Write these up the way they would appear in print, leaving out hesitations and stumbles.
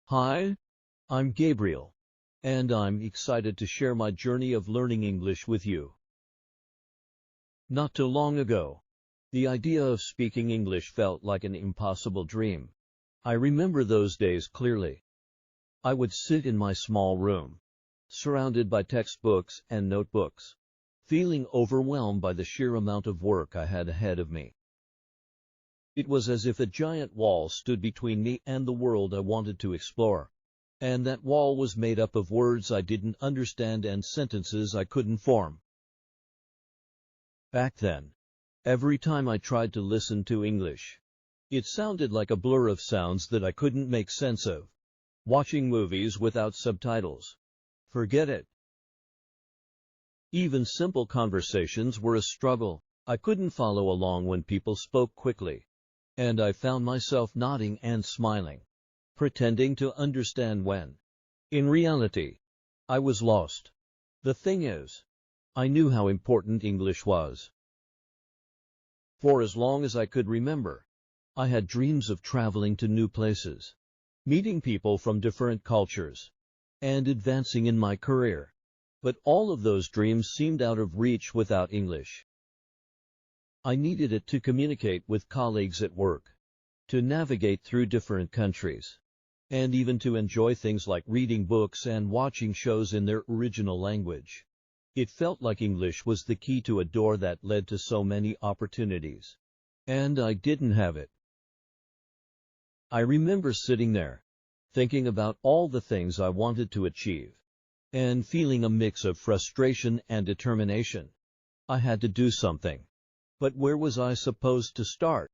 Hi, I'm Gabriel, and I'm excited to share my journey of learning English with you. Not too long ago, the idea of speaking English felt like an impossible dream. I remember those days clearly. I would sit in my small room, surrounded by textbooks and notebooks, feeling overwhelmed by the sheer amount of work I had ahead of me. It was as if a giant wall stood between me and the world I wanted to explore. And that wall was made up of words I didn't understand and sentences I couldn't form. Back then, every time I tried to listen to English, it sounded like a blur of sounds that I couldn't make sense of. Watching movies without subtitles. Forget it. Even simple conversations were a struggle. I couldn't follow along when people spoke quickly. And I found myself nodding and smiling, pretending to understand when, in reality, I was lost. The thing is, I knew how important English was. For as long as I could remember, I had dreams of traveling to new places, meeting people from different cultures, and advancing in my career. But all of those dreams seemed out of reach without English. I needed it to communicate with colleagues at work, to navigate through different countries, and even to enjoy things like reading books and watching shows in their original language. It felt like English was the key to a door that led to so many opportunities. And I didn't have it. I remember sitting there, thinking about all the things I wanted to achieve, and feeling a mix of frustration and determination. I had to do something. But where was I supposed to start?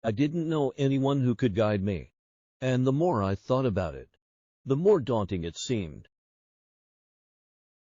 I didn't know anyone who could guide me. And the more I thought about it, the more daunting it seemed.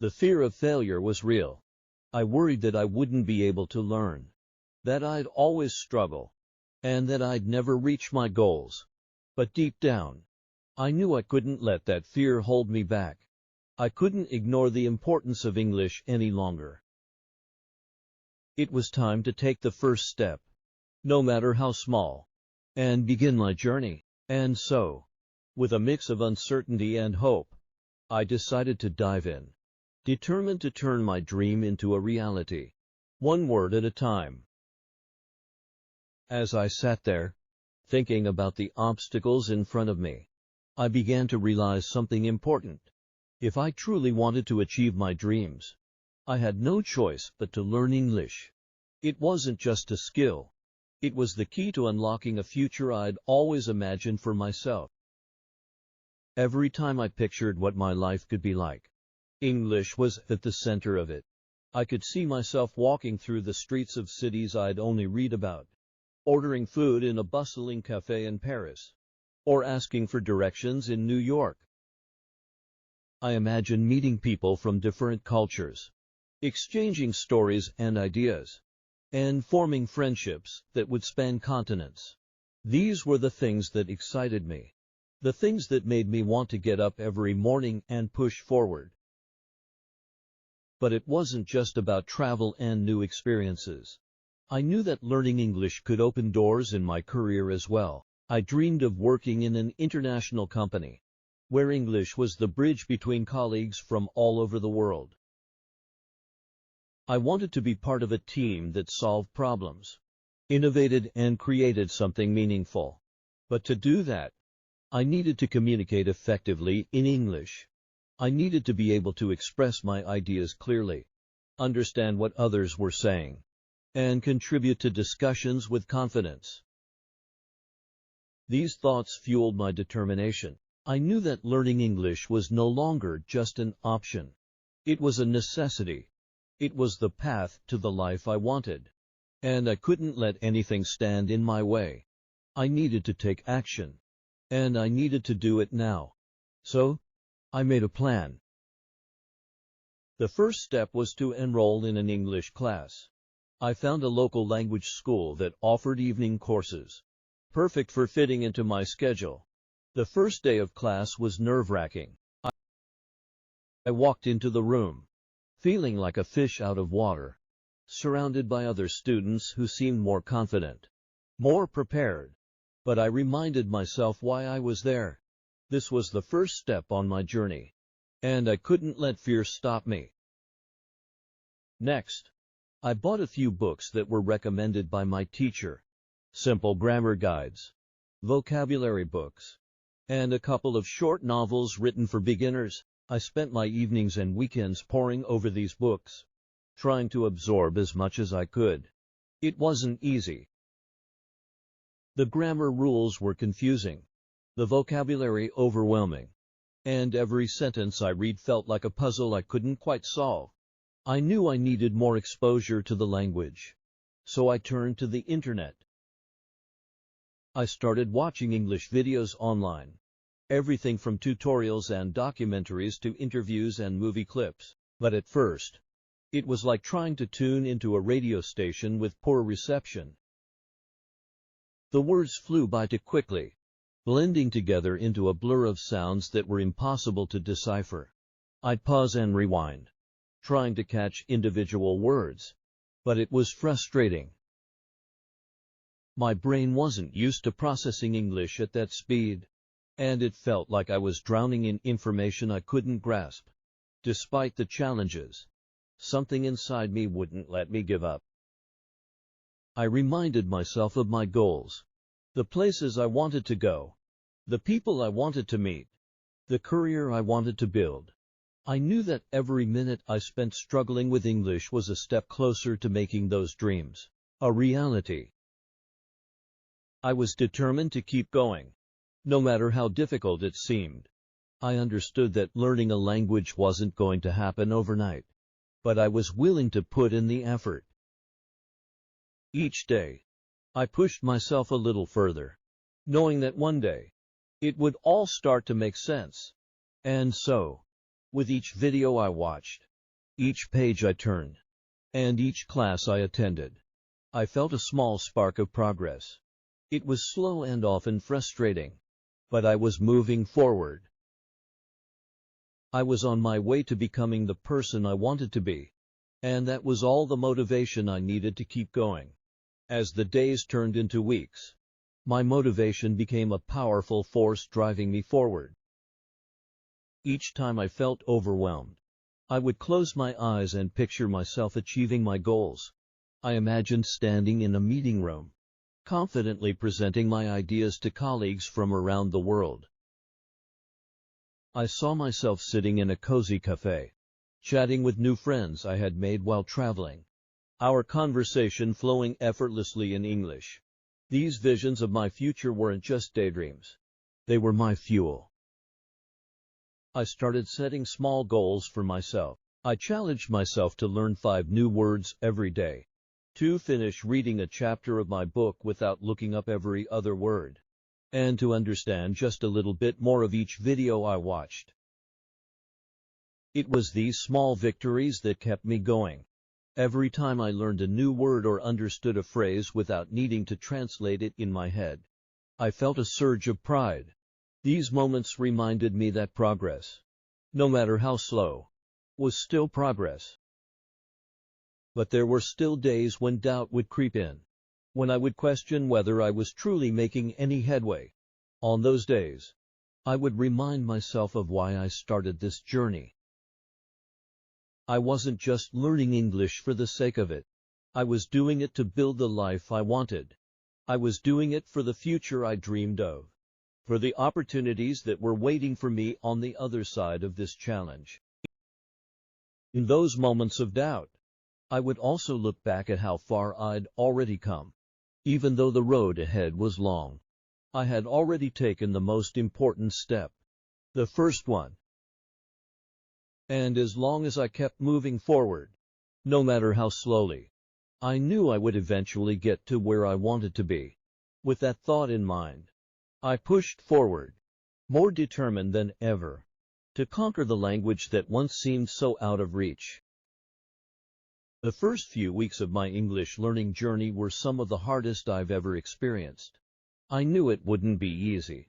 The fear of failure was real. I worried that I wouldn't be able to learn, that I'd always struggle, and that I'd never reach my goals. But deep down, I knew I couldn't let that fear hold me back. I couldn't ignore the importance of English any longer. It was time to take the first step, no matter how small, and begin my journey. And so, with a mix of uncertainty and hope, I decided to dive in, determined to turn my dream into a reality, one word at a time. As I sat there, thinking about the obstacles in front of me, I began to realize something important. If I truly wanted to achieve my dreams, I had no choice but to learn English. It wasn't just a skill. It was the key to unlocking a future I'd always imagined for myself. Every time I pictured what my life could be like, English was at the center of it. I could see myself walking through the streets of cities I'd only read about, ordering food in a bustling cafe in Paris, or asking for directions in New York. I imagined meeting people from different cultures, exchanging stories and ideas, and forming friendships that would span continents. These were the things that excited me, the things that made me want to get up every morning and push forward. But it wasn't just about travel and new experiences. I knew that learning English could open doors in my career as well. I dreamed of working in an international company, where English was the bridge between colleagues from all over the world. I wanted to be part of a team that solved problems, innovated and created something meaningful. But to do that, I needed to communicate effectively in English. I needed to be able to express my ideas clearly, understand what others were saying, and contribute to discussions with confidence. These thoughts fueled my determination. I knew that learning English was no longer just an option. It was a necessity. It was the path to the life I wanted. And I couldn't let anything stand in my way. I needed to take action. And I needed to do it now. So, I made a plan. The first step was to enroll in an English class. I found a local language school that offered evening courses, perfect for fitting into my schedule. The first day of class was nerve-wracking. I walked into the room, feeling like a fish out of water, surrounded by other students who seemed more confident, more prepared. But I reminded myself why I was there. This was the first step on my journey, and I couldn't let fear stop me. Next, I bought a few books that were recommended by my teacher, simple grammar guides, vocabulary books, and a couple of short novels written for beginners. I spent my evenings and weekends poring over these books, trying to absorb as much as I could. It wasn't easy. The grammar rules were confusing, the vocabulary overwhelming, and every sentence I read felt like a puzzle I couldn't quite solve. I knew I needed more exposure to the language, so I turned to the internet. I started watching English videos online, everything from tutorials and documentaries to interviews and movie clips. But at first, it was like trying to tune into a radio station with poor reception. The words flew by too quickly, blending together into a blur of sounds that were impossible to decipher. I'd pause and rewind, trying to catch individual words, but it was frustrating. My brain wasn't used to processing English at that speed, and it felt like I was drowning in information I couldn't grasp. Despite the challenges, something inside me wouldn't let me give up. I reminded myself of my goals, the places I wanted to go, the people I wanted to meet, the career I wanted to build. I knew that every minute I spent struggling with English was a step closer to making those dreams a reality. I was determined to keep going, no matter how difficult it seemed. I understood that learning a language wasn't going to happen overnight, but I was willing to put in the effort. Each day, I pushed myself a little further, knowing that one day, it would all start to make sense. And so, with each video I watched, each page I turned, and each class I attended, I felt a small spark of progress. It was slow and often frustrating, but I was moving forward. I was on my way to becoming the person I wanted to be, and that was all the motivation I needed to keep going. As the days turned into weeks, my motivation became a powerful force driving me forward. Each time I felt overwhelmed, I would close my eyes and picture myself achieving my goals. I imagined standing in a meeting room, confidently presenting my ideas to colleagues from around the world. I saw myself sitting in a cozy cafe, chatting with new friends I had made while traveling, our conversation flowing effortlessly in English. These visions of my future weren't just daydreams. They were my fuel. I started setting small goals for myself. I challenged myself to learn 5 new words every day, to finish reading a chapter of my book without looking up every other word, and to understand just a little bit more of each video I watched. It was these small victories that kept me going. Every time I learned a new word or understood a phrase without needing to translate it in my head, I felt a surge of pride. These moments reminded me that progress, no matter how slow, was still progress. But there were still days when doubt would creep in, when I would question whether I was truly making any headway. On those days, I would remind myself of why I started this journey. I wasn't just learning English for the sake of it. I was doing it to build the life I wanted. I was doing it for the future I dreamed of, for the opportunities that were waiting for me on the other side of this challenge. In those moments of doubt, I would also look back at how far I'd already come. Even though the road ahead was long, I had already taken the most important step, the first one. And as long as I kept moving forward, no matter how slowly, I knew I would eventually get to where I wanted to be. With that thought in mind, I pushed forward, more determined than ever, to conquer the language that once seemed so out of reach. The first few weeks of my English learning journey were some of the hardest I've ever experienced. I knew it wouldn't be easy,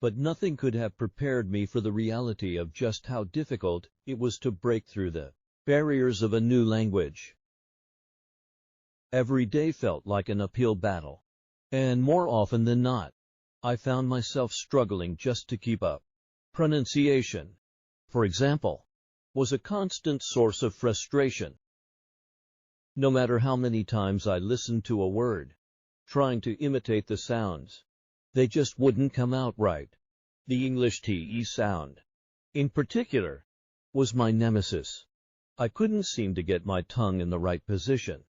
but nothing could have prepared me for the reality of just how difficult it was to break through the barriers of a new language. Every day felt like an uphill battle, and more often than not, I found myself struggling just to keep up. Pronunciation, for example, was a constant source of frustration. No matter how many times I listened to a word, trying to imitate the sounds, they just wouldn't come out right. The English TE sound, in particular, was my nemesis. I couldn't seem to get my tongue in the right position,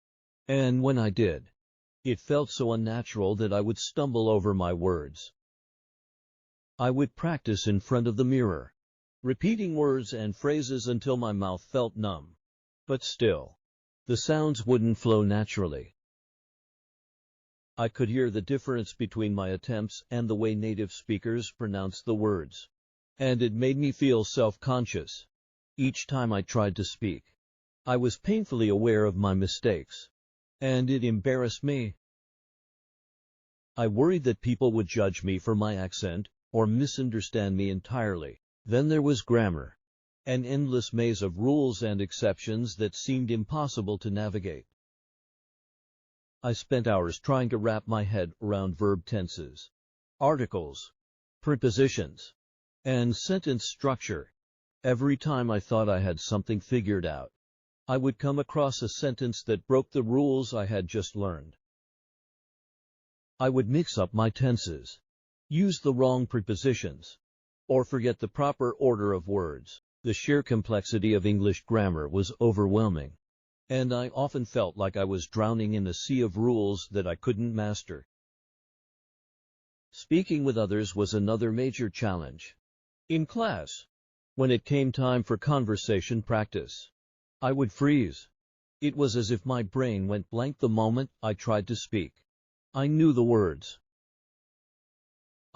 and when I did, it felt so unnatural that I would stumble over my words. I would practice in front of the mirror, repeating words and phrases until my mouth felt numb. But still, the sounds wouldn't flow naturally. I could hear the difference between my attempts and the way native speakers pronounce the words, and it made me feel self-conscious. Each time I tried to speak, I was painfully aware of my mistakes, and it embarrassed me. I worried that people would judge me for my accent or misunderstand me entirely. Then there was grammar, an endless maze of rules and exceptions that seemed impossible to navigate. I spent hours trying to wrap my head around verb tenses, articles, prepositions, and sentence structure. Every time I thought I had something figured out, I would come across a sentence that broke the rules I had just learned. I would mix up my tenses, use the wrong prepositions, or forget the proper order of words. The sheer complexity of English grammar was overwhelming, and I often felt like I was drowning in a sea of rules that I couldn't master. Speaking with others was another major challenge. In class, when it came time for conversation practice, I would freeze. It was as if my brain went blank the moment I tried to speak. I knew the words.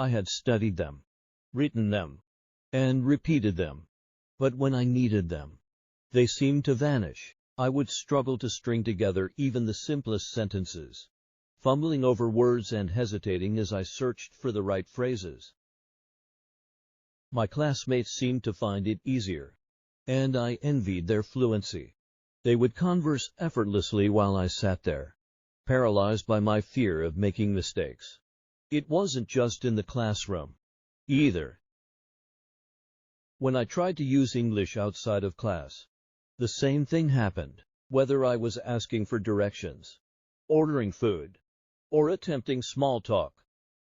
I had studied them, written them, and repeated them. But when I needed them, they seemed to vanish. I would struggle to string together even the simplest sentences, fumbling over words and hesitating as I searched for the right phrases. My classmates seemed to find it easier, and I envied their fluency. They would converse effortlessly while I sat there, paralyzed by my fear of making mistakes. It wasn't just in the classroom, either. When I tried to use English outside of class, the same thing happened. Whether I was asking for directions, ordering food, or attempting small talk,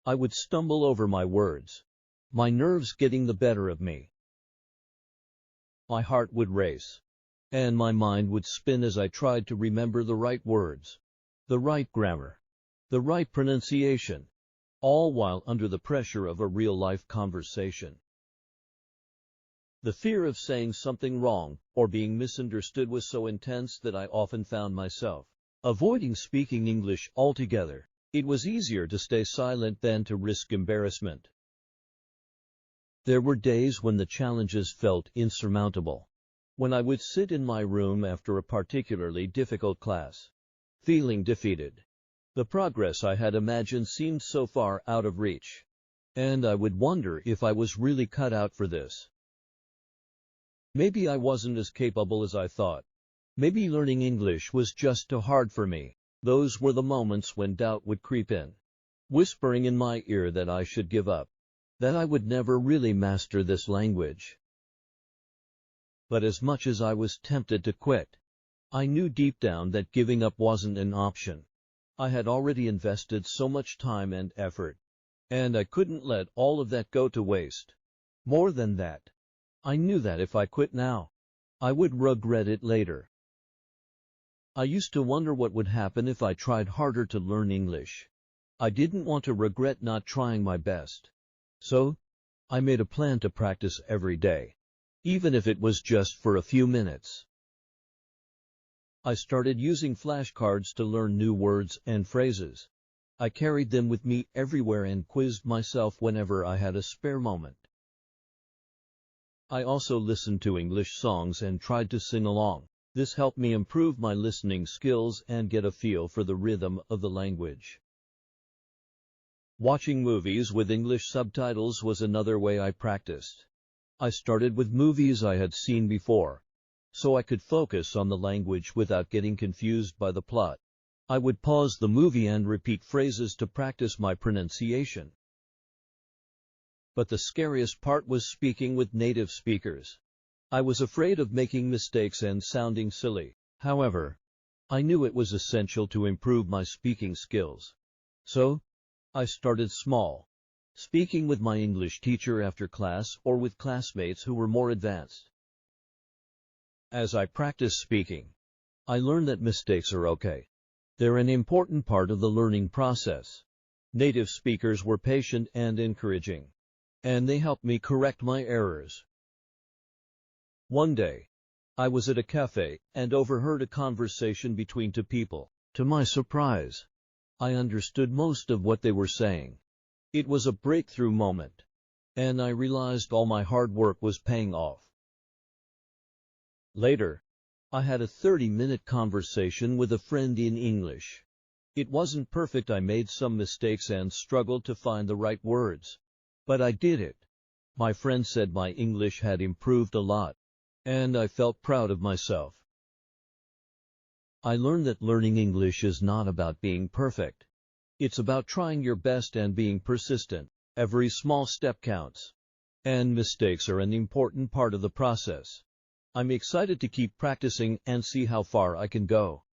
I would stumble over my words, my nerves getting the better of me. My heart would race, and my mind would spin as I tried to remember the right words, the right grammar, the right pronunciation, all while under the pressure of a real-life conversation. The fear of saying something wrong or being misunderstood was so intense that I often found myself avoiding speaking English altogether. It was easier to stay silent than to risk embarrassment. There were days when the challenges felt insurmountable, when I would sit in my room after a particularly difficult class, feeling defeated. The progress I had imagined seemed so far out of reach, and I would wonder if I was really cut out for this. Maybe I wasn't as capable as I thought. Maybe learning English was just too hard for me. Those were the moments when doubt would creep in, whispering in my ear that I should give up, that I would never really master this language. But as much as I was tempted to quit, I knew deep down that giving up wasn't an option. I had already invested so much time and effort, and I couldn't let all of that go to waste. More than that, I knew that if I quit now, I would regret it later. I used to wonder what would happen if I tried harder to learn English. I didn't want to regret not trying my best. So, I made a plan to practice every day, even if it was just for a few minutes. I started using flashcards to learn new words and phrases. I carried them with me everywhere and quizzed myself whenever I had a spare moment. I also listened to English songs and tried to sing along. This helped me improve my listening skills and get a feel for the rhythm of the language. Watching movies with English subtitles was another way I practiced. I started with movies I had seen before, so I could focus on the language without getting confused by the plot. I would pause the movie and repeat phrases to practice my pronunciation. But the scariest part was speaking with native speakers. I was afraid of making mistakes and sounding silly. However, I knew it was essential to improve my speaking skills. So, I started small, speaking with my English teacher after class or with classmates who were more advanced. As I practiced speaking, I learned that mistakes are okay. They're an important part of the learning process. Native speakers were patient and encouraging, and they helped me correct my errors. One day, I was at a cafe and overheard a conversation between two people. To my surprise, I understood most of what they were saying. It was a breakthrough moment, and I realized all my hard work was paying off. Later, I had a 30-minute conversation with a friend in English. It wasn't perfect. I made some mistakes and struggled to find the right words. But I did it. My friend said my English had improved a lot, and I felt proud of myself. I learned that learning English is not about being perfect. It's about trying your best and being persistent. Every small step counts, and mistakes are an important part of the process. I'm excited to keep practicing and see how far I can go.